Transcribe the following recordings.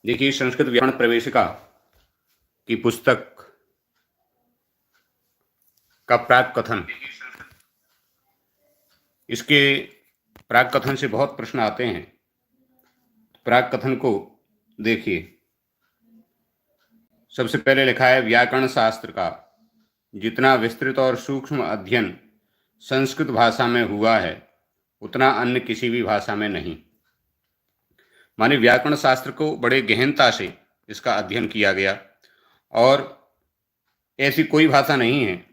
देखिए, संस्कृत व्याकरण प्रवेशिका की पुस्तक का प्राक कथन, इसके प्राक कथन से बहुत प्रश्न आते हैं। प्राक कथन को देखिए। सबसे पहले लिखा है, व्याकरण शास्त्र का जितना विस्तृत और सूक्ष्म अध्ययन संस्कृत भाषा में हुआ है उतना अन्य किसी भी भाषा में नहीं। माने व्याकरण शास्त्र को बड़े गहनता से इसका अध्ययन किया गया और ऐसी कोई भाषा नहीं है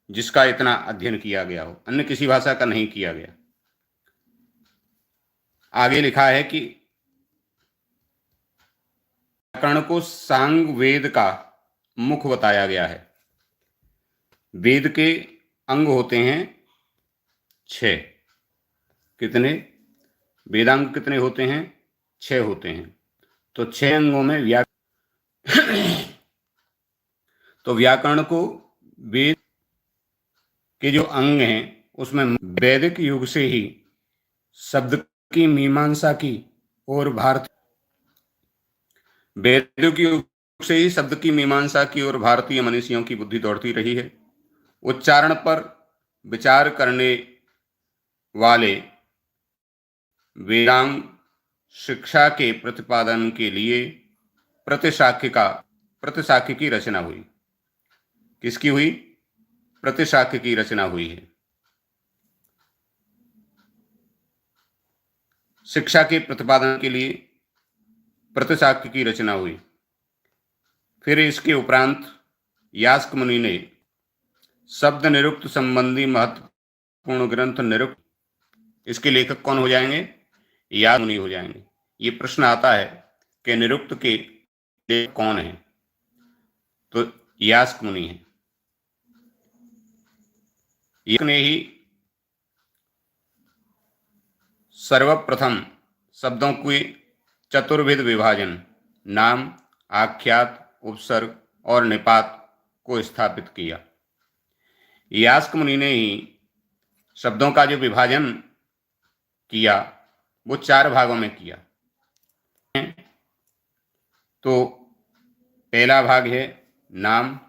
जिसका इतना अध्ययन किया गया हो, अन्य किसी भाषा का नहीं किया गया। आगे लिखा है कि व्याकरण को सांग वेद का मुख बताया गया है। वेद के अंग होते हैं 6। कितने? वेदांग कितने होते हैं? 6 होते हैं। तो 6 अंगों में तो व्याकरण को वेद के जो अंग हैं उसमें वैदिक युग से ही शब्द की मीमांसा की और वैदिक युग से ही शब्द की मीमांसा की और भारतीय मनीषियों की बुद्धि दौड़ती रही है। उच्चारण पर विचार करने वाले वेदांग शिक्षा के प्रतिपादन के लिए प्रतिशाख्य की रचना हुई। किसकी हुई? प्रतिशाख्य की रचना हुई है। शिक्षा के प्रतिपादन के लिए प्रतिशाख्य की रचना हुई। फिर इसके उपरांत यास्क मुनि ने शब्द निरुक्त संबंधी महत्वपूर्ण ग्रंथ निरुक्त, इसके लेखक कौन हो जाएंगे? यास्क मुनि हो जाएंगे। ये प्रश्न आता है कि निरुक्त के लेखक कौन है? तो यास्क मुनि है। ने ही सर्वप्रथम शब्दों के चतुर्विध विभाजन, नाम, आख्यात, उपसर्ग और निपात को स्थापित किया। यास्क मुनि ने ही शब्दों का जो विभाजन किया वो 4 भागों में किया। तो पहला भाग है नाम,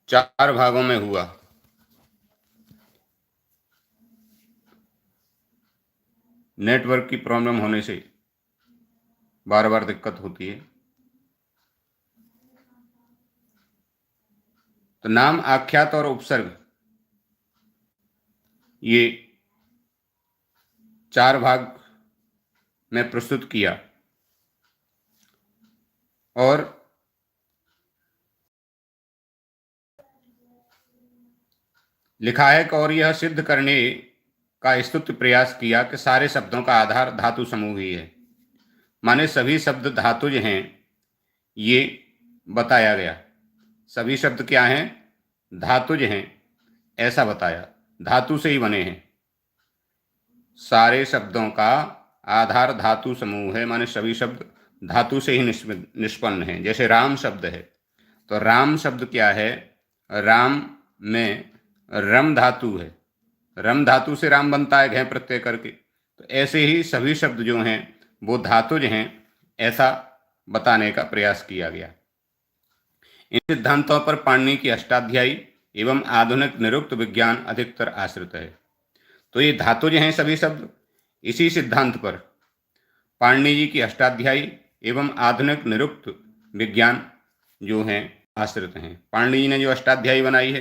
4 भागों में हुआ। नेटवर्क की प्रॉब्लम होने से बार बार दिक्कत होती है। तो नाम, आख्यात और उपसर्ग, ये 4 भाग में प्रस्तुत किया। और लिखा है कि और यह सिद्ध करने का स्तुत्य प्रयास किया कि सारे शब्दों का आधार धातु समूह ही है। माने सभी शब्द धातुज हैं, ये बताया गया। सभी शब्द क्या हैं? धातुज हैं, ऐसा बताया। धातु से ही बने हैं। सारे शब्दों का आधार धातु समूह है, माने सभी शब्द धातु से ही निष्पन्न हैं। जैसे राम शब्द है, तो राम शब्द क्या है? राम में रम धातु है। रम धातु से राम बनता है, घय प्रत्यय करके। तो ऐसे ही सभी शब्द जो हैं वो धातुज हैं, ऐसा बताने का प्रयास किया गया। इन सिद्धांतों पर पाणिनि की अष्टाध्यायी एवं आधुनिक निरुक्त विज्ञान अधिकतर आश्रित है। तो ये धातुज हैं सभी शब्द। इसी सिद्धांत पर पाणिनि जी की अष्टाध्यायी एवं आधुनिक निरुक्त विज्ञान जो हैं आश्रित हैं। पाणिनि जी ने जो अष्टाध्यायी बनाई है,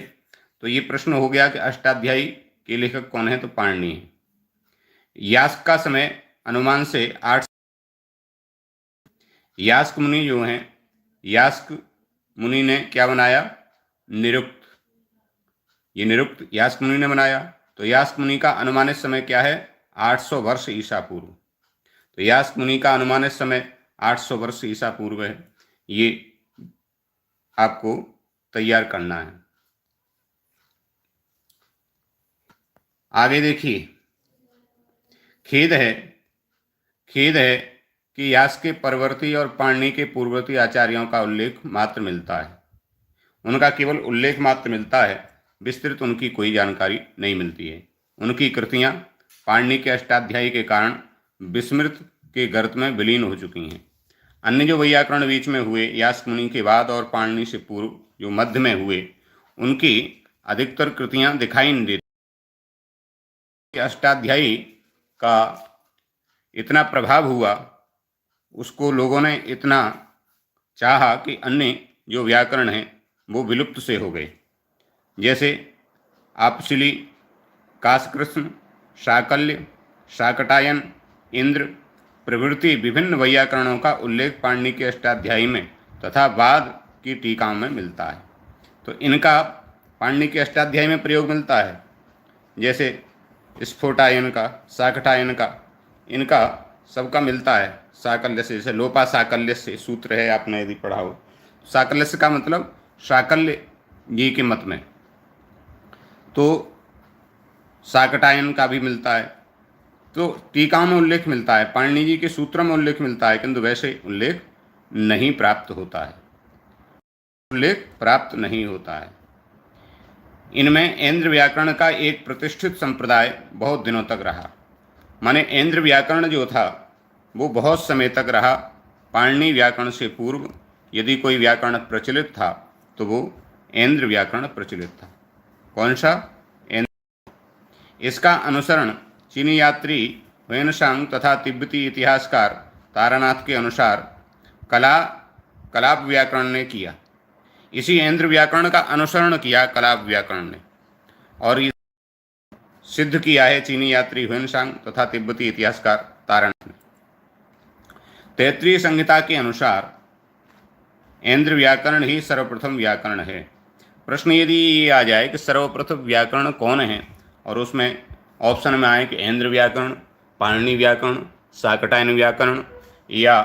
तो ये प्रश्न हो गया कि अष्टाध्यायी के लेखक कौन है? तो पाणिनि है। यास्क का समय अनुमान से 8। यास्क मुनि जो हैं, यास्क मुनि ने क्या बनाया? निरुक्त। ये निरुक्त यास्क मुनि ने बनाया। तो यास्क मुनि का अनुमानित समय क्या है? 800 वर्ष ईसा पूर्व। तो यास्क मुनि का अनुमानित समय 800 वर्ष ईसा पूर्व है। ये आपको तैयार करना है। आगे देखिए, खेद है कि यास्क के परवर्ती और पाणिनि के पूर्ववर्ती आचार्यों का उल्लेख मात्र मिलता है। उनका केवल उल्लेख मात्र मिलता है, विस्तृत उनकी कोई जानकारी नहीं मिलती है। उनकी कृतियां पाणिनि के अष्टाध्यायी के कारण विस्मृत के गर्त में विलीन हो चुकी हैं। अन्य जो वैयाकरण बीच में हुए, यास्क मुनि के बाद और पाणिनि से पूर्व जो मध्य में हुए, उनकी अधिकतर कृतियां दिखाई नहीं देती। अष्टाध्यायी का इतना प्रभाव हुआ, उसको लोगों ने इतना चाहा कि अन्य जो व्याकरण हैं वो विलुप्त से हो गए। जैसे आपशिली, काशकृष्ण, शाकल्य, शाकटायन, इंद्र प्रभृति विभिन्न वैयाकरणों का उल्लेख पाणिनि के अष्टाध्यायी में तथा बाद की टीकाओं में मिलता है। तो इनका पाणिनि के अष्टाध्यायी में प्रयोग मिलता है, जैसे स्फोटायन का, शाकटायन का, इनका सबका मिलता है। साकल्य से, जैसे लोपा साकल्य से सूत्र है, आपने यदि पढ़ा हो। साकल्य का मतलब शाकल्य जी के मत में। तो शाकटायन का भी मिलता है। तो टीकाओं में उल्लेख मिलता है, पाणिनि जी के सूत्रों में उल्लेख मिलता है, किंतु वैसे उल्लेख नहीं प्राप्त होता है, उल्लेख प्राप्त नहीं होता है। इनमें ऐन्द्र व्याकरण का एक प्रतिष्ठित संप्रदाय बहुत दिनों तक रहा। माने ऐन्द्र व्याकरण जो था वो बहुत समय तक रहा। पाणिनि व्याकरण से पूर्व यदि कोई व्याकरण प्रचलित था तो वो ऐन्द्र व्याकरण प्रचलित था। कौन सा? इसका अनुसरण चीनी यात्री ह्वेनसांग तथा तिब्बती इतिहासकार तारानाथ के अनुसार कलाप व्याकरण ने किया। इसी ऐन्द्र व्याकरण का अनुसरण किया कलाप व्याकरण ने, और ये सिद्ध किया है चीनी यात्री ह्वेनसांग तथा तिब्बती इतिहासकार तारानाथ ने। तैत्रीय संहिता के अनुसार ऐन्द्र व्याकरण ही सर्वप्रथम व्याकरण है। प्रश्न यदि ये आ जाए कि सर्वप्रथम व्याकरण कौन है, और उसमें ऑप्शन में आए कि ऐन्द्र व्याकरण, पाणिनि व्याकरण, शाकटायन व्याकरण या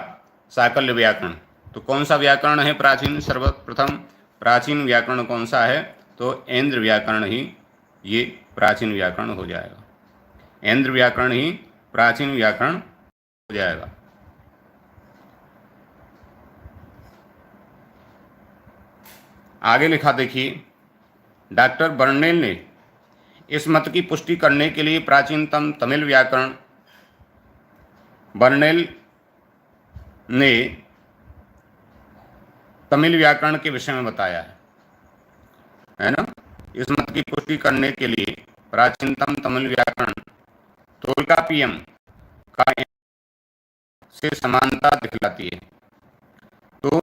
शाकल्य व्याकरण, तो कौन सा व्याकरण है प्राचीन? सर्वप्रथम प्राचीन व्याकरण कौन सा है? तो ऐन्द्र व्याकरण ही ये प्राचीन व्याकरण हो जाएगा। ऐन्द्र व्याकरण ही प्राचीन व्याकरण हो जाएगा। आगे लिखा देखिए, डॉक्टर बर्नेल ने इस मत की पुष्टि करने के लिए प्राचीनतम तमिल व्याकरण, बर्नेल ने तमिल व्याकरण के विषय में बताया है ना। इस मत की पुष्टि करने के लिए प्राचीनतम तमिल व्याकरण तोल्कापियम का से समानता दिखलाती है। तो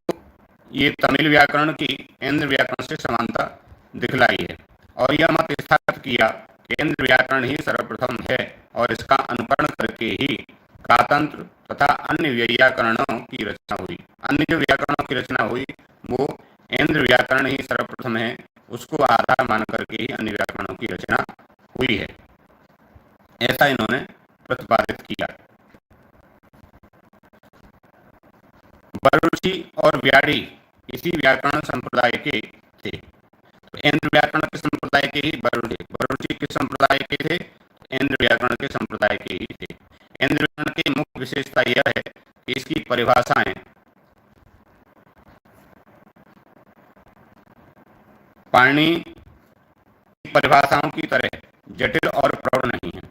ये तमिल व्याकरण की ऐन्द्र व्याकरण से समानता दिखलाई है, और यह मत स्थापित किया कि ऐन्द्र व्याकरण ही सर्वप्रथम है, और इसका अनुकरण करके ही कातंत्र तथा अन्य व्याकरणों की रचना हुई। अन्य जो व्याकरणों की रचना हुई वो ऐन्द्र व्याकरण ही सर्वप्रथम है, उसको आधार मान करके ही अन्य व्याकरणों की रचना हुई है, ऐसा इन्होंने प्रतिपादित किया। बरुचि और व्याड़ी इसी व्याकरण संप्रदाय के थे। तो ऐन्द्र व्याकरण के संप्रदाय के ही बरुचि के संप्रदाय के थे, ऐन्द्र व्याकरण के संप्रदाय के ही थे। ऐन्द्र व्याकरण की मुख्य विशेषता यह है कि इसकी परिभाषाएं पाणिनि परिभाषाओं की तरह जटिल और प्रौढ़ नहीं है।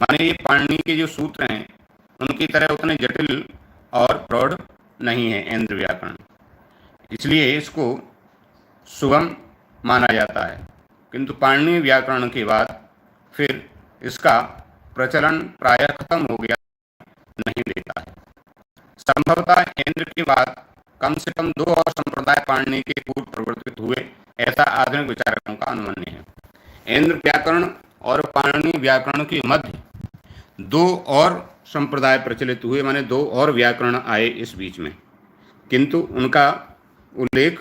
माने ये पाणिनि के जो सूत्र हैं उनकी तरह उतने जटिल और प्रौढ़ नहीं है ऐन्द्र व्याकरण, इसलिए इसको सुगम माना जाता है। किंतु पाणिनि व्याकरण के बाद फिर इसका प्रचलन प्रायः खत्म हो गया, नहीं देता है। संभवतः ऐन्द्र के बाद कम से कम 2 और संप्रदाय पाणिनि के पूर्व प्रवर्तित हुए, ऐसा आधुनिक विचारकों का अनुमान है। ऐन्द्र व्याकरण और पाणिनि व्याकरण के मध्य 2 और संप्रदाय प्रचलित हुए, माने 2 और व्याकरण आए इस बीच में, किंतु उनका उल्लेख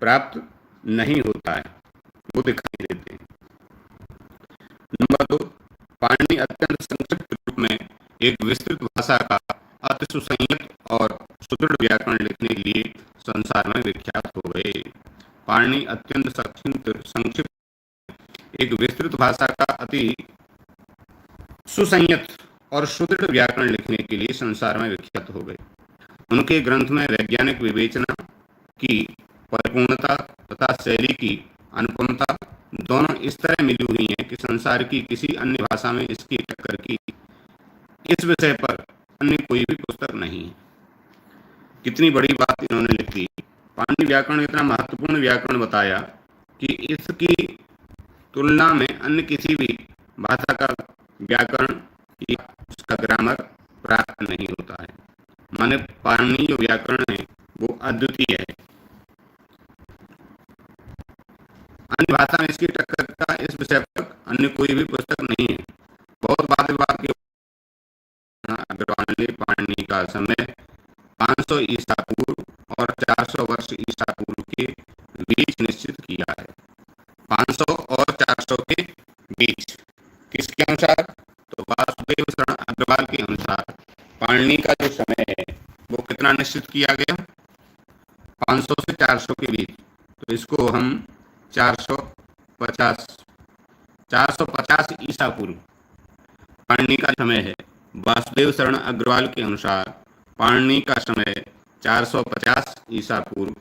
प्राप्त नहीं होता है, वो दिखाई देते हैं। नंबर 2, पाणिनि अत्यंत संक्षिप्त रूप में एक विस्तृत भाषा का अति सुसंयत और सुदृढ़ व्याकरण लिखने के लिए संसार में विख्यात हो गए। पाणिनि अत्यंत संक्षिप्त एक विस्तृत भाषा का अति सुसंयत और सुदृढ़ व्याकरण लिखने के लिए संसार में विख्यात हो गए। उनके ग्रंथ में वैज्ञानिक विवेचना की परिपूर्णता तथा शैली की अनुपमता दोनों इस तरह मिली हुई हैं कि संसार की किसी अन्य भाषा में इसकी टक्कर की इस विषय पर अन्य कोई भी पुस्तक नहीं है। कितनी बड़ी बात इन्होंने लिख दी। पाणिनि व्याकरण इतना महत्वपूर्ण व्याकरण बताया कि इसकी तुलना में अन्य किसी भी भाषा का व्याकरण या उसका ग्रामर प्राप्त नहीं होता है। माने पाणिनि जो व्याकरण है वो अद्वितीय है। अन्य भाषा में इसकी टक्कर का इस विषय पर अन्य कोई भी पुस्तक नहीं है। बहुत बाद विवाद के अग्रवाल ने पाणिनि का समय 500 ईसा पूर्व और 400 वर्ष ईसा पूर्व के बीच निश्चित किया है। 500 और 400 के बीच किसके अनुसार? तो वासुदेव शरण अग्रवाल के अनुसार पाणिनि का जो समय है वो कितना निश्चित किया गया? 500 से 400 के बीच। तो इसको हम 450 ईसा पूर्व पाणिनि का समय है। वासुदेव शरण अग्रवाल के अनुसार पाणिनि का समय 450 ईसा पूर्व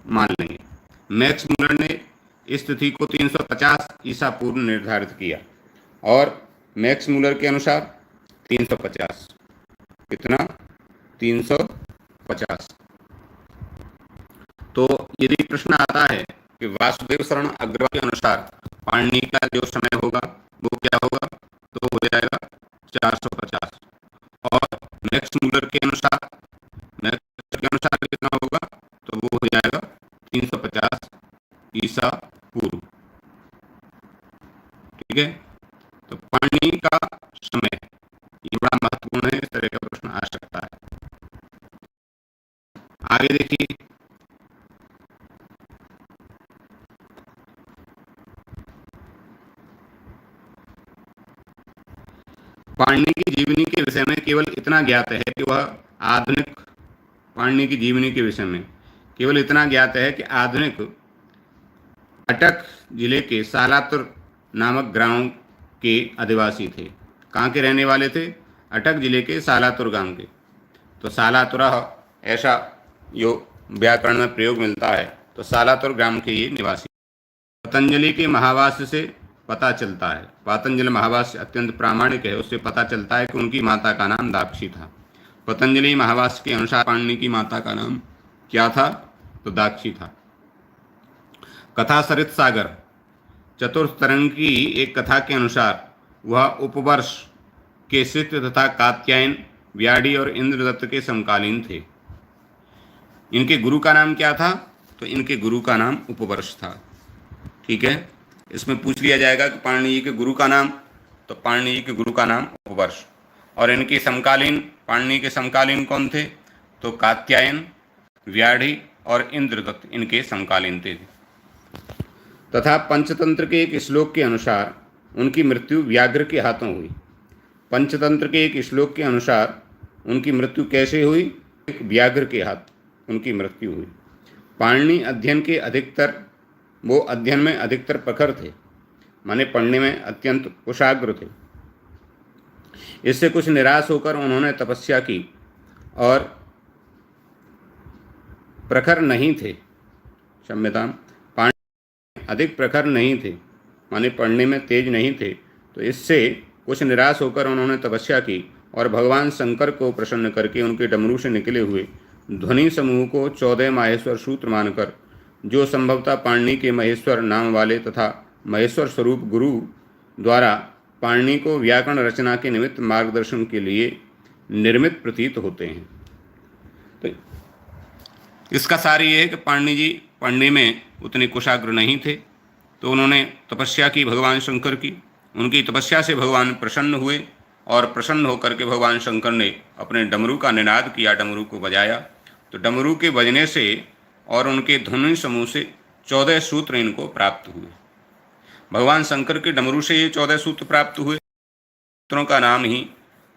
मान लेंगे। मैक्स मूलर ने इस तिथि को 350 ईसा पूर्व निर्धारित किया और मैक्स मूलर के अनुसार 350 कितना? 350। तो यदि प्रश्न आता है कि वासुदेव शरण अग्रवाल के अनुसार पाणिनि का जो समय होगा वो क्या होगा, तो हो जाएगा 450 और मैक्स मूलर के अनुसार कितना होगा, तो वो हो जाएगा 350 ईसा पूर्व। ठीक है, तो पाणिनि का समय ये बड़ा महत्वपूर्ण है, इस तरह का प्रश्न आ सकता है। आगे देखिए, पाणिनि की जीवनी के विषय में केवल इतना ज्ञात है कि वह आधुनिक पाणिनि की जीवनी के विषय में केवल इतना ज्ञात है कि आधुनिक अटक जिले के सालातुर नामक ग्राम के अधिवासी थे। कहाँ के रहने वाले थे? अटक जिले के सालातुर गांव के। तो सालातुरा ऐसा जो व्याकरण में प्रयोग मिलता है, तो सालातुर ग्राम के ये निवासी। पतंजलि के महावास्य से पता चलता है, पतंजलि महावास्य अत्यंत प्रामाणिक है, उससे पता चलता है कि उनकी माता का नाम दाक्षी था। पतंजलि महावास्य के अनुसार पाणिनि की माता का नाम क्या था? तो दाक्षी था। कथा सरित सागर चतुर्थ तरंग की एक कथा के अनुसार वह उपवर्ष के शित्य तथा कात्यायन, व्याढ़ी और इंद्रदत्त के समकालीन थे। इनके गुरु का नाम क्या था? तो इनके गुरु का नाम उपवर्ष था। ठीक है, इसमें पूछ लिया जाएगा कि पाणिनि जी के गुरु का नाम, तो पाणिनि जी के गुरु का नाम उपवर्ष। और इनके समकालीन, पाणिनि के समकालीन कौन थे? तो कात्यायन, व्याढ़ी और इंद्रदत्त इनके समकालीन थे। तथा पंचतंत्र के एक श्लोक के अनुसार उनकी मृत्यु व्याघ्र के हाथों हुई। पंचतंत्र के एक श्लोक के अनुसार उनकी मृत्यु कैसे हुई? एक व्याघ्र के हाथ उनकी मृत्यु हुई। पाणिनि अध्ययन में अधिकतर प्रखर थे, माने पढ़ने में अत्यंत कुशाग्र थे। इससे कुछ निराश होकर उन्होंने तपस्या की और प्रखर नहीं थे, क्षम्यताम, पाणिनि अधिक प्रखर नहीं थे, माने पढ़ने में तेज नहीं थे। तो इससे कुछ निराश होकर उन्होंने तपस्या की और भगवान शंकर को प्रसन्न करके उनके डमरू से निकले हुए ध्वनि समूह को 14 माहेश्वर सूत्र मानकर, जो संभवतः पाणिनि के महेश्वर नाम वाले तथा महेश्वर स्वरूप गुरु द्वारा पाणिनि को व्याकरण रचना के निमित्त मार्गदर्शन के लिए निर्मित प्रतीत होते हैं। तो इसका सार ये है कि पाणिनि जी पढ़ने में उतने कुशाग्र नहीं थे, तो उन्होंने तपस्या की भगवान शंकर की। उनकी तपस्या से भगवान प्रसन्न हुए और प्रसन्न होकर के भगवान शंकर ने अपने डमरू का निनाद किया, डमरू को बजाया। तो डमरू के बजने से और उनके ध्वनि समूह से 14 सूत्र इनको प्राप्त हुए। भगवान शंकर के डमरू से ये 14 सूत्र प्राप्त हुए। सूत्रों का नाम ही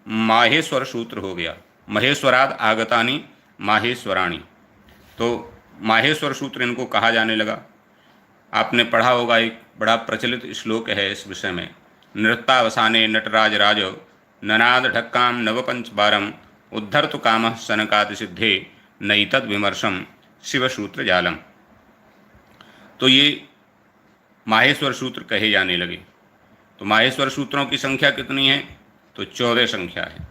माहेश्वर सूत्र हो गया। महेश्वराद आगतानी माहेश्वराणी, तो माहेश्वर सूत्र इनको कहा जाने लगा। आपने पढ़ा होगा, एक बड़ा प्रचलित श्लोक है इस विषय में। नृत्तावसाने नटराज राजो ननाद ढक्काम नवपंच बारम उद्धर्तु कामः सनकादि सिद्धे नैतद विमर्शम शिवसूत्र जालम। तो ये माहेश्वर सूत्र कहे जाने लगे। तो माहेश्वर सूत्रों की संख्या कितनी है? तो 14 संख्या है।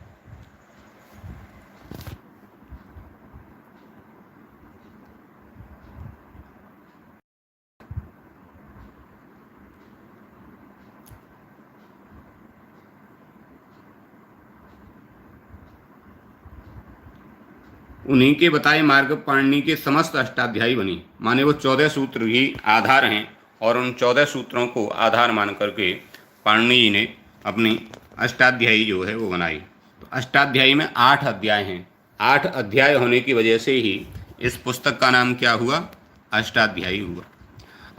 उन्हीं के बताए मार्ग पाणिनि के समस्त अष्टाध्यायी बनी, माने वो 14 सूत्र ही आधार हैं और उन 14 सूत्रों को आधार मान करके पाणिनि जी ने अपनी अष्टाध्यायी जो है वो बनाई। तो अष्टाध्यायी में 8 अध्याय हैं। 8 अध्याय होने की वजह से ही इस पुस्तक का नाम क्या हुआ, अष्टाध्यायी हुआ।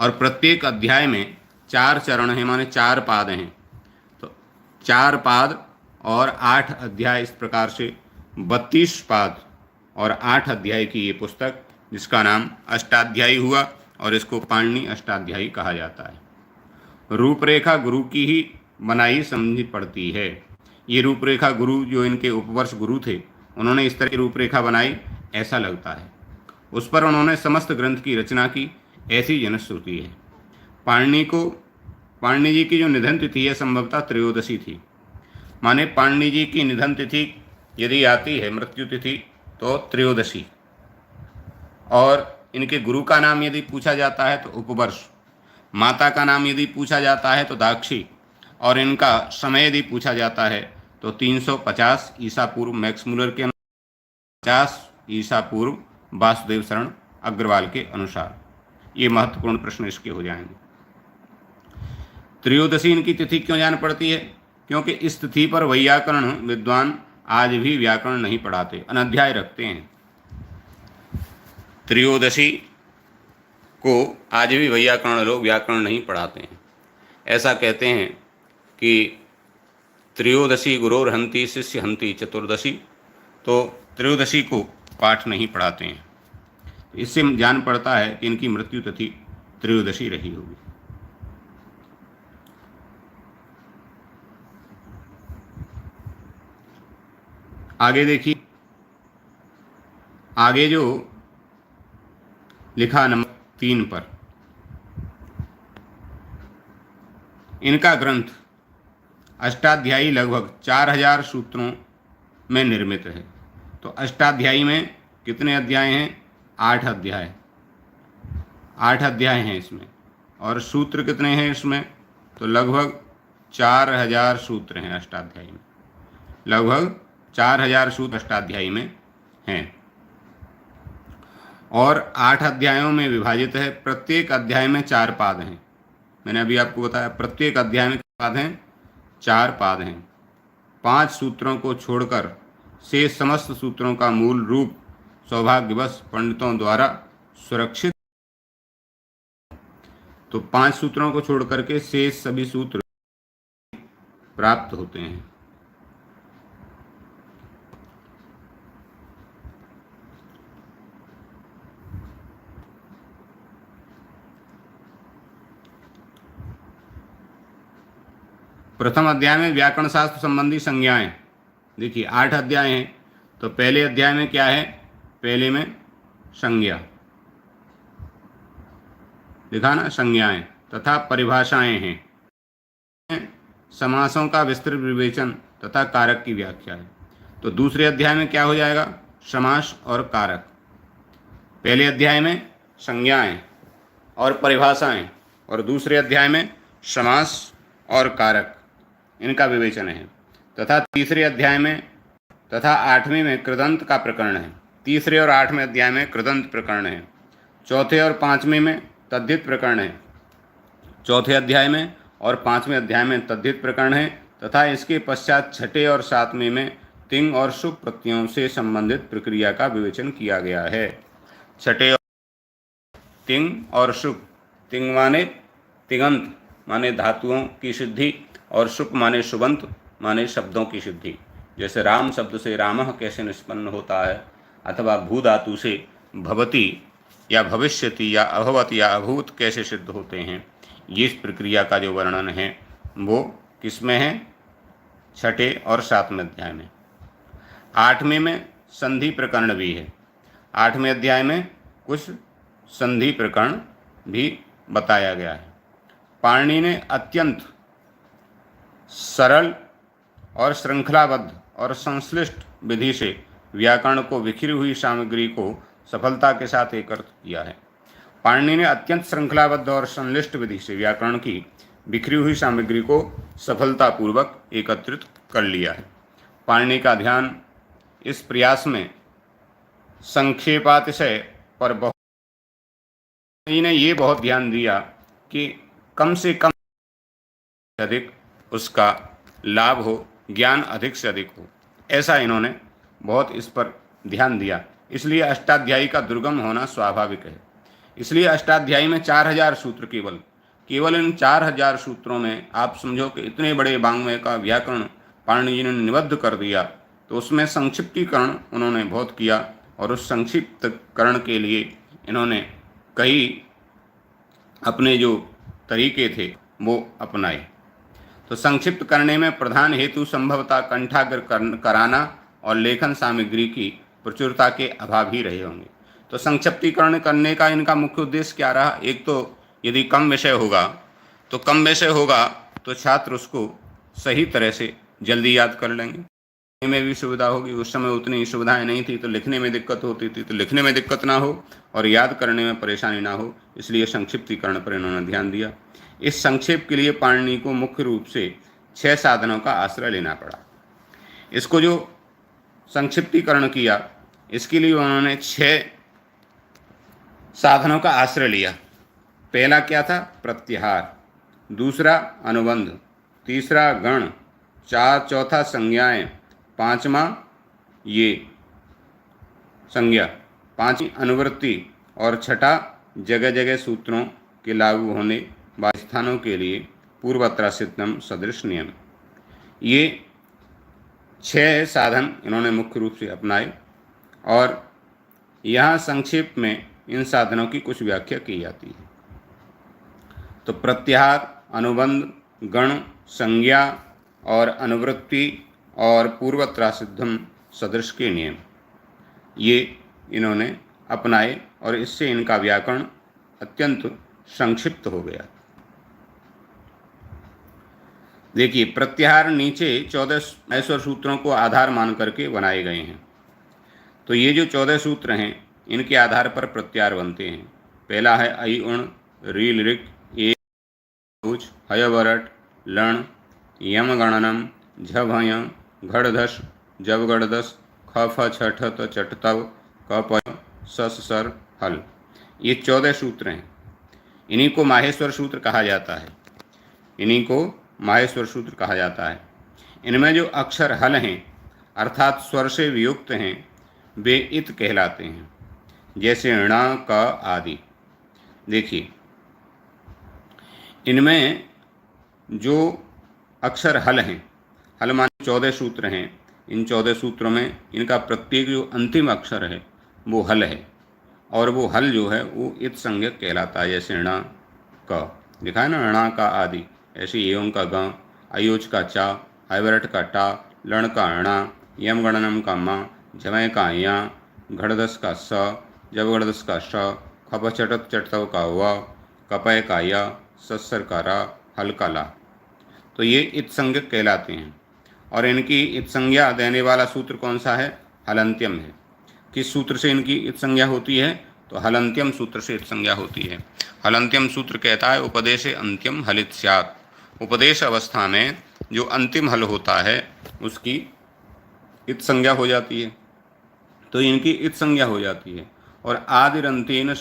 और प्रत्येक अध्याय में 4 चरण हैं, माने 4 पाद हैं। तो 4 पाद और 8 अध्याय, इस प्रकार से 32 पाद और 8 अध्याय की ये पुस्तक, जिसका नाम अष्टाध्यायी हुआ और इसको पाणिनि अष्टाध्यायी कहा जाता है। रूपरेखा गुरु की ही बनाई समझनी पड़ती है। ये रूपरेखा गुरु, जो इनके उपवर्ष गुरु थे, उन्होंने इस तरह की रूपरेखा बनाई, ऐसा लगता है। उस पर उन्होंने समस्त ग्रंथ की रचना की, ऐसी जनश्रुति है। पाणिनि जी की जो निधन तिथि है संभवतः त्रयोदशी थी, माने पाणिनि जी की निधन तिथि यदि आती है, मृत्यु तिथि, तो त्रयोदशी। और इनके गुरु का नाम यदि पूछा जाता है तो उपवर्ष, माता का नाम यदि पूछा जाता है तो दाक्षी, और इनका समय यदि पूछा जाता है तो 350 ईसा पूर्व मैक्स मूलर के अनुसार, 50 ईसा पूर्व वासुदेव शरण अग्रवाल के अनुसार। ये महत्वपूर्ण प्रश्न इसके हो जाएंगे। त्रयोदशी इनकी तिथि क्यों जान पड़ती है? क्योंकि इस तिथि पर वैयाकरण विद्वान आज भी व्याकरण नहीं पढ़ाते, अनध्याय रखते हैं। त्रयोदशी को आज भी वैयाकरण लोग व्याकरण नहीं पढ़ाते हैं। ऐसा कहते हैं कि त्रयोदशी गुरोर्हंति शिष्य हंति चतुर्दशी, तो त्रयोदशी को पाठ नहीं पढ़ाते हैं। इससे जान पड़ता है कि इनकी मृत्यु तिथि त्रयोदशी रही होगी। आगे देखिए, आगे जो लिखा नंबर 3 पर, इनका ग्रंथ अष्टाध्यायी लगभग 4000 सूत्रों में निर्मित है। तो अष्टाध्यायी में कितने अध्याय हैं? 8 अध्याय। 8 अध्याय हैं इसमें, और सूत्र कितने हैं इसमें? तो लगभग 4000 सूत्र हैं अष्टाध्यायी में। लगभग 4000 सूत्र अष्टाध्यायी में हैं, और 8 अध्यायों में विभाजित है। प्रत्येक अध्याय में 4 पाद हैं। मैंने अभी आपको बताया, प्रत्येक अध्याय में पाद हैं, 4 पाद हैं। 5 सूत्रों को छोड़कर शेष समस्त सूत्रों का मूल रूप सौभाग्यवश पंडितों द्वारा सुरक्षित। तो 5 सूत्रों को छोड़ करके शेष सभी सूत्र प्राप्त होते हैं। प्रथम अध्याय में व्याकरण शास्त्र संबंधी संज्ञाएं। देखिए 8 अध्याय हैं, तो पहले अध्याय में क्या है? पहले में संज्ञा लिखा ना, संज्ञाएं तथा परिभाषाएं हैं। समासों का विस्तृत विवेचन तथा कारक की व्याख्या है। तो दूसरे अध्याय में क्या हो जाएगा? समास और कारक। पहले अध्याय में संज्ञाएं और परिभाषाएं, और दूसरे अध्याय में समास और कारक, इनका विवेचन है। तथा तीसरे अध्याय में तथा 8वें में कृदंत का प्रकरण है। तीसरे और 8वें अध्याय में कृदंत प्रकरण है। चौथे और 5वें में तद्धित प्रकरण है। चौथे अध्याय में और 5वें अध्याय में तद्धित प्रकरण है, तथा इसके पश्चात 6ठे और 7वें में तिंग और शुभ प्रत्ययों से संबंधित प्रक्रिया का विवेचन किया गया है। 6ठे तिंग और शुभ, तिंग माने तिगंत माने धातुओं की सिद्धि, और शुभ माने शुभंत माने शब्दों की सिद्धि। जैसे राम शब्द से रामः कैसे निष्पन्न होता है, अथवा भू धातु से भवति या भविष्यति या अभवत या अभूत कैसे सिद्ध होते हैं, ये इस प्रक्रिया का जो वर्णन है वो किसमें है? 6ठे और 7वें अध्याय में। 8वें में संधि प्रकरण भी है। 8वें अध्याय में कुछ संधि प्रकरण भी बताया गया है। पाणिनि ने अत्यंत सरल और श्रृंखलाबद्ध और संश्लिष्ट विधि से व्याकरण को बिखरी हुई सामग्री को सफलता के साथ एकत्रित किया है। पाणिनि ने अत्यंत श्रृंखलाबद्ध और संश्लिष्ट विधि से व्याकरण की बिखरी हुई सामग्री को सफलतापूर्वक एकत्रित कर लिया है। पाणिनि का ध्यान इस प्रयास में संक्षेपातिशय पर बहुत ने ये बहुत ध्यान दिया कि कम से कम अधिक उसका लाभ हो, ज्ञान अधिक से अधिक हो, ऐसा इन्होंने बहुत इस पर ध्यान दिया। इसलिए अष्टाध्यायी का दुर्गम होना स्वाभाविक है। इसलिए अष्टाध्यायी में 4000 सूत्र केवल इन 4000 सूत्रों में आप समझो कि इतने बड़े वाङ्मय का व्याकरण पाणिनि जी ने निबद्ध कर दिया। तो उसमें संक्षिप्तीकरण उन्होंने बहुत किया और उस संक्षिप्तकरण के लिए इन्होंने कई अपने जो तरीके थे वो अपनाए। तो संक्षिप्त करने में प्रधान हेतु संभवतः कंठाग्र कराना और लेखन सामग्री की प्रचुरता के अभाव ही रहे होंगे। तो संक्षिप्तीकरण करने का इनका मुख्य उद्देश्य क्या रहा? एक तो यदि कम विषय होगा तो छात्र उसको सही तरह से जल्दी याद कर लेंगे, लिखने में भी सुविधा होगी। उस समय उतनी सुविधाएं नहीं थी तो लिखने में दिक्कत होती थी, तो लिखने में दिक्कत ना हो और याद करने में परेशानी ना हो, इसलिए संक्षिप्तीकरण पर इन्होंने ध्यान दिया। इस संक्षेप के लिए पाणिनि को मुख्य रूप से 6 साधनों का आश्रय लेना पड़ा। इसको जो संक्षिप्तीकरण किया इसके लिए उन्होंने 6 साधनों का आश्रय लिया। पहला क्या था? प्रत्याहार, दूसरा अनुबंध, तीसरा गण, चौथा संज्ञाएं, पांचवा ये संज्ञा, पांचवी अनुवृत्ति और छठा जगह जगह सूत्रों के लागू होने वाले स्थानों के लिए पूर्वत्र सिद्धम सदृश नियम। ये 6 साधन इन्होंने मुख्य रूप से अपनाए और यहाँ संक्षेप में इन साधनों की कुछ व्याख्या की जाती है। तो प्रत्याहार, अनुबंध, गण, संज्ञा और अनुवृत्ति और पूर्वत्र सिद्धम सदृश के नियम ये इन्होंने अपनाए और इससे इनका व्याकरण अत्यंत संक्षिप्त हो गया। देखिए, प्रत्याहार नीचे 14 ऐश्वर सूत्रों को आधार मान करके बनाए गए हैं। तो ये जो 14 सूत्र हैं इनके आधार पर प्रत्याहार बनते हैं। पहला है ऐ उण, रील ऋक, एक, हय वरट, लण, यम गणनम, झ भय, घड़ धस, जब गढ़ दस, ख फ छठ त चट तव, क प सस सर हल। ये 14 सूत्र हैं। इन्हीं को माहेश्वर सूत्र कहा जाता है। इनमें जो अक्षर हल हैं अर्थात स्वर से वियुक्त हैं वे इत कहलाते हैं, जैसे ण, क आदि। देखिए, इनमें जो अक्षर हल हैं, हल माने 14 सूत्र हैं, इन 14 सूत्रों में इनका प्रत्येक जो अंतिम अक्षर है वो हल है और वो हल जो है वो इत संज्ञक कहलाता है। जैसे ण, क लिखा है ना, णा का आदि, ऐसे एवं का ग, अयोच का चा, हयवरट का टा, लण का अणा, यम गणनम का मा, झमय का या, घड़दस का स, जब गढ़दस का श, खप चटत चटतव का व, कपय का या, सस्सर का रा, हल का ला। तो ये इत संज्ञक कहलाते हैं और इनकी इत संज्ञा देने वाला सूत्र कौन सा है? हलंत्यम है। किस सूत्र से इनकी इत संज्ञा होती है? तो हलंत्यम सूत्र से इत संज्ञा होती है। हलंत्यम सूत्र कहता है उपदेशे अंत्यम हलित स्यात्। उपदेश अवस्था में जो अंतिम हल होता है उसकी इत संज्ञा हो जाती है, तो इनकी इत संज्ञा हो जाती है। और आदिरंतेन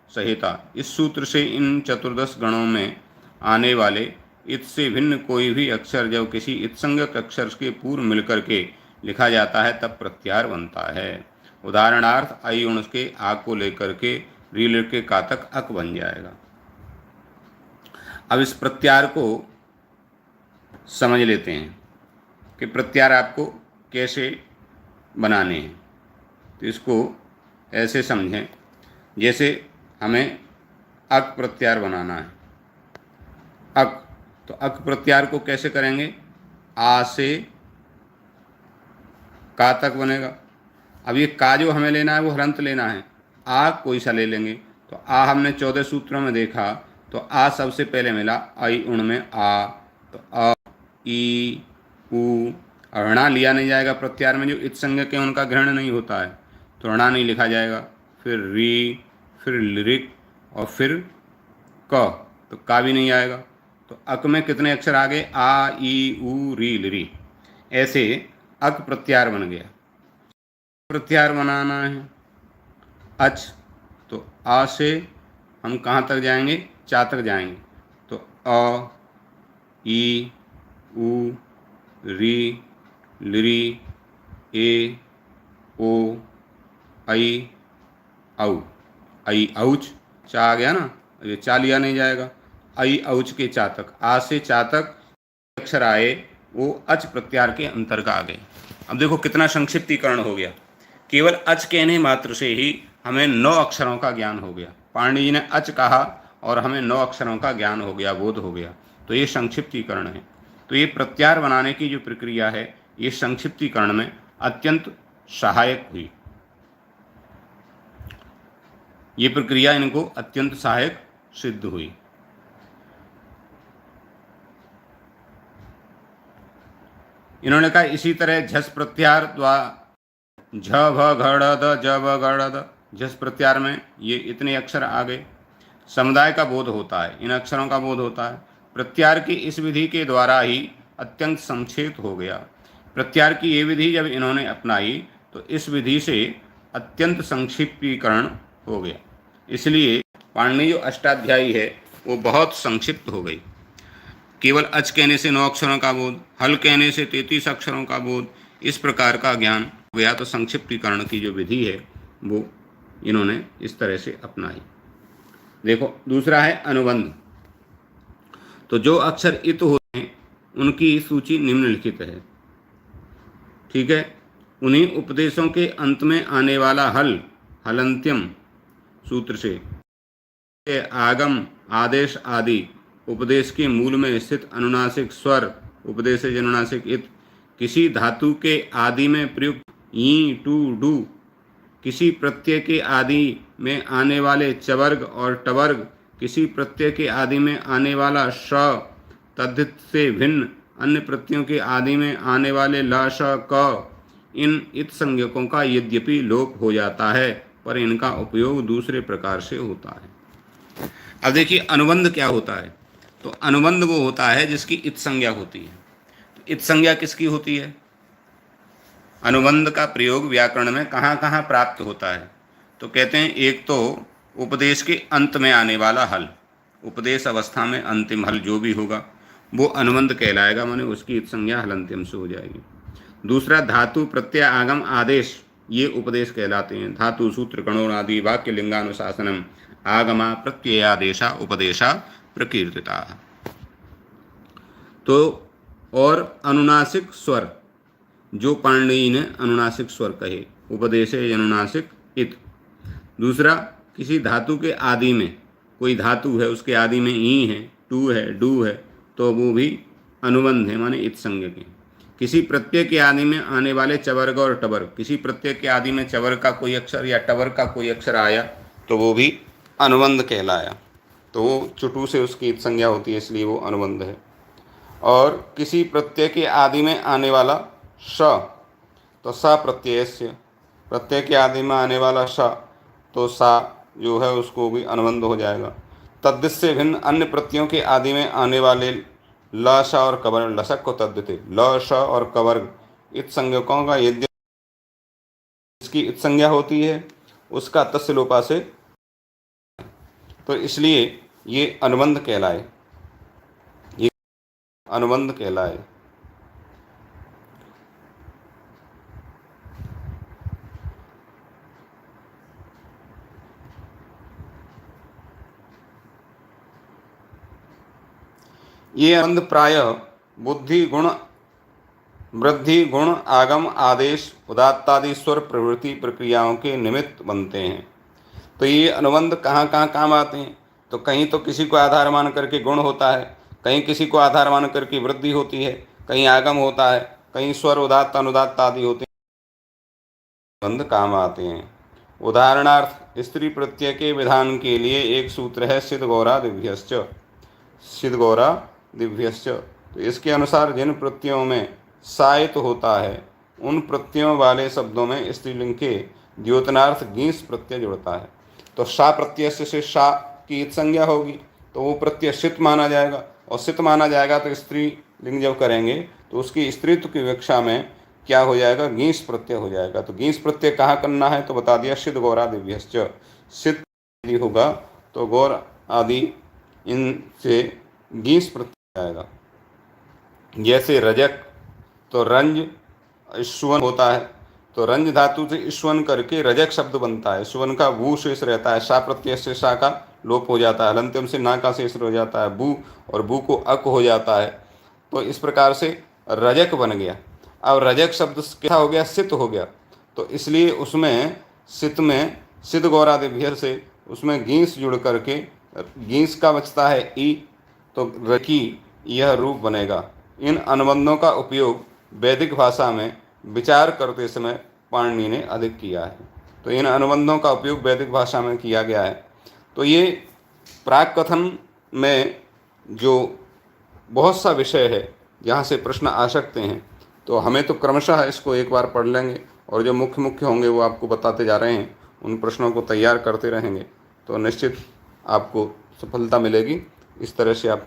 सहेता, इस सूत्र से इन 14 गणों में आने वाले इत से भिन्न कोई भी अक्षर जब किसी इत्संज्ञक अक्षर के पूर्व मिलकर के लिखा जाता है तब प्रत्याहार बनता है। उदाहरणार्थ ऐ उण के आ को लेकर के रील के का तक अक बन जाएगा। अब इस प्रत्याहार को समझ लेते हैं कि प्रत्याहार आपको कैसे बनाने हैं। तो इसको ऐसे समझें जैसे हमें अक प्रत्याहार बनाना है। अक, तो अक प्रत्याहार को कैसे करेंगे? आ से का तक बनेगा। अब ये का जो हमें लेना है वो हलंत लेना है, आ कोई सा ले लेंगे। तो आ हमने 14 सूत्रों में देखा तो आ सबसे पहले मिला ऐ उण में आ, तो अ, ई, उ, ऋणा लिया नहीं जाएगा। प्रत्याहार में जो इत संज्ञक है उनका ग्रहण नहीं होता है तो ऋणा नहीं लिखा जाएगा। फिर री, फिर लिरिक और फिर क, तो का भी नहीं आएगा। तो अक में कितने अक्षर आ गए? आ, ई, उ, री, लिरी। ऐसे अक प्रत्याहार बन गया। प्रत्याहार बनाना है अच, तो आ से हम कहाँ तक जाएंगे, चा तक जाएंगे। तो अ, ई, उ, री, लिरी, ए, ओ, आई, औ, आई औच, चा आ गया ना, ये चा लिया नहीं जाएगा। आई औच के चा तक, आ से चा तक अक्षर आए वो अच प्रत्याहार के अंतर्गत आ गए। अब देखो कितना संक्षिप्तीकरण हो गया। केवल अच कहने मात्र से ही हमें 9 अक्षरों का ज्ञान हो गया। पाणिनि जी ने अच कहा और हमें 9 अक्षरों का ज्ञान हो गया, बोध हो गया। तो ये संक्षिप्तीकरण है। तो ये प्रत्याहार बनाने की जो प्रक्रिया है, ये संक्षिप्तीकरण में अत्यंत सहायक हुई। ये प्रक्रिया इनको अत्यंत सहायक सिद्ध हुई। इन्होंने कहा इसी तरह झस प्रत्याहार द्वारा झ भ घड़ द ज ब गड़ द, झस प्रत्याहार में ये इतने अक्षर आ गए। समुदाय का बोध होता है, इन अक्षरों का बोध होता है। प्रत्याहार की इस विधि के द्वारा ही अत्यंत संक्षेप हो गया। प्रत्याहार की ये विधि जब इन्होंने अपनाई तो इस विधि से अत्यंत संक्षिप्तीकरण हो गया। इसलिए पाणिनि जो अष्टाध्यायी है वो बहुत संक्षिप्त हो गई। केवल अच कहने से 9 अक्षरों का बोध, हल कहने से 33 अक्षरों का बोध, इस प्रकार का ज्ञान हो गया। तो संक्षिप्तीकरण की जो विधि है वो इन्होंने इस तरह से अपनाई। देखो दूसरा है अनुबंध। तो जो अक्षर इत होते हैं उनकी सूची निम्नलिखित है, ठीक है। उन्हीं उपदेशों के अंत में आने वाला हल, हलंत्यम सूत्र से, आगम, आदेश आदि उपदेश के मूल में स्थित अनुनासिक स्वर, उपदेश अनुनासिक इत, किसी धातु के आदि में प्रयुक्त ई, टू, डू, किसी प्रत्यय के आदि में आने वाले चवर्ग और टवर्ग, किसी प्रत्यय के आदि में आने वाला श, तद्धित से भिन्न अन्य प्रत्ययों के आदि में आने वाले ल, श, क, इन इत संज्ञकों का यद्यपि लोप हो जाता है पर इनका उपयोग दूसरे प्रकार से होता है। अब देखिए अनुबंध क्या होता है। तो अनुबंध वो होता है जिसकी इत संज्ञा होती है। तो इत संज्ञा किसकी होती है? अनुबंध का प्रयोग व्याकरण में कहाँ कहाँ प्राप्त होता है? तो कहते हैं एक तो उपदेश के अंत में आने वाला हल, उपदेश अवस्था में अंतिम हल जो भी होगा वो अनुबंध कहलाएगा, माने उसकी इत संज्ञा हलंत्यम से हो जाएगी। दूसरा धातु, प्रत्यय, आगम, आदेश, ये उपदेश कहलाते हैं। धातु, सूत्र, गणों आदि, वाक्य लिंगानुशासनम, आगमा, प्रत्ययादेशा, उपदेशा प्रकीर्तिता। तो और अनुनासिक स्वर, जो पाणिनि ने अनुनासिक स्वर कहे, उपदेश अनुनासिक इत। दूसरा किसी धातु के आदि में, कोई धातु है उसके आदि में ई है, टू है, डू है, तो वो भी अनुबंध है, माने इत संज्ञक है। किसी प्रत्यय के आदि में आने वाले चवर्ग और टवर्ग, किसी प्रत्यय के आदि में चवर्ग का कोई अक्षर या टवर्ग का कोई अक्षर आया तो वो भी अनुबंध कहलाया। तो वो चुटू से उसकी इत संज्ञा होती है, इसलिए वो अनुबंध है। और किसी प्रत्यय के आदि में आने वाला श, तो सा प्रत्ययस्य, प्रत्यय के आदि में आने वाला श, तो सा जो है उसको भी अनुबंध हो जाएगा। तद्धित से भिन्न अन्य प्रत्ययों के आदि में आने वाले ल, श और कवर्ग, लसक को तद्धित, ल, श और कवर्ग इत संज्ञकों का यद्य इसकी इत संज्ञा होती है उसका तस्य लोपा से, तो इसलिए ये अनुबंध कहलाए, ये अनुबंध कहलाए। ये अनुबंध प्रायः बुद्धि गुण, वृद्धि गुण, आगम, आदेश, उदात्तादि स्वर प्रवृत्ति प्रक्रियाओं के निमित्त बनते हैं। तो ये अनुबंध कहाँ कहाँ काम आते हैं? तो कहीं तो किसी को आधार मान करके गुण होता है, कहीं किसी को आधार मान करके वृद्धि होती है, कहीं आगम होता है, कहीं स्वर उदात्त अनुदात्त आदि होते हैं, अनुबंध काम आते हैं। उदाहरणार्थ स्त्री प्रत्यय के विधान के लिए एक सूत्र है सिद्ध गौरा दिव्यश्च, सिद्ध गौरा दिव्यश्च। तो इसके अनुसार जिन प्रत्ययों में सायित होता है उन प्रत्ययों वाले शब्दों में स्त्रीलिंग के द्योतनार्थ गीस प्रत्यय जुड़ता है। तो शा प्रत्यय से शा की इत संज्ञा होगी तो वो प्रत्यय सित माना जाएगा, और सित माना जाएगा तो स्त्री लिंग जब करेंगे तो उसकी स्त्रीत्व की विवक्षा में क्या हो जाएगा, गीस प्रत्यय हो जाएगा। तो गीस प्रत्यय कहाँ करना है, तो बता दिया सिद्ध गौरादिभ्यश्च। सिद्ध यदि होगा तो गौर आदि इनसे गीस प्रत्यय आएगा। जैसे रजक, तो रंज स्वन होता है, तो रंज धातु से स्वन करके रजक शब्द बनता है। स्वन का भू शेष रहता है, सा प्रत्यय से सा का लोप हो जाता है, हलंत्यम से ना का शेष हो जाता है, बू और बू को अक हो जाता है। तो इस प्रकार से रजक बन गया। अब रजक शब्द क्या हो गया, सित हो गया। तो इसलिए उसमें सित में सिद्ध गौरादिभ्य से उसमें गीस जुड़ करके गीस का बचता है ई, तो रकी यह रूप बनेगा। इन अनुबंधों का उपयोग वैदिक भाषा में विचार करते समय पाणिनि ने अधिक किया है। तो इन अनुबंधों का उपयोग वैदिक भाषा में किया गया है। तो ये प्राक कथन में जो बहुत सा विषय है जहाँ से प्रश्न आ सकते हैं, तो हमें तो क्रमशः इसको एक बार पढ़ लेंगे और जो मुख्य मुख्य होंगे वो आपको बताते जा रहे हैं, उन प्रश्नों को तैयार करते रहेंगे तो निश्चित आपको सफलता मिलेगी। इस तरह से आप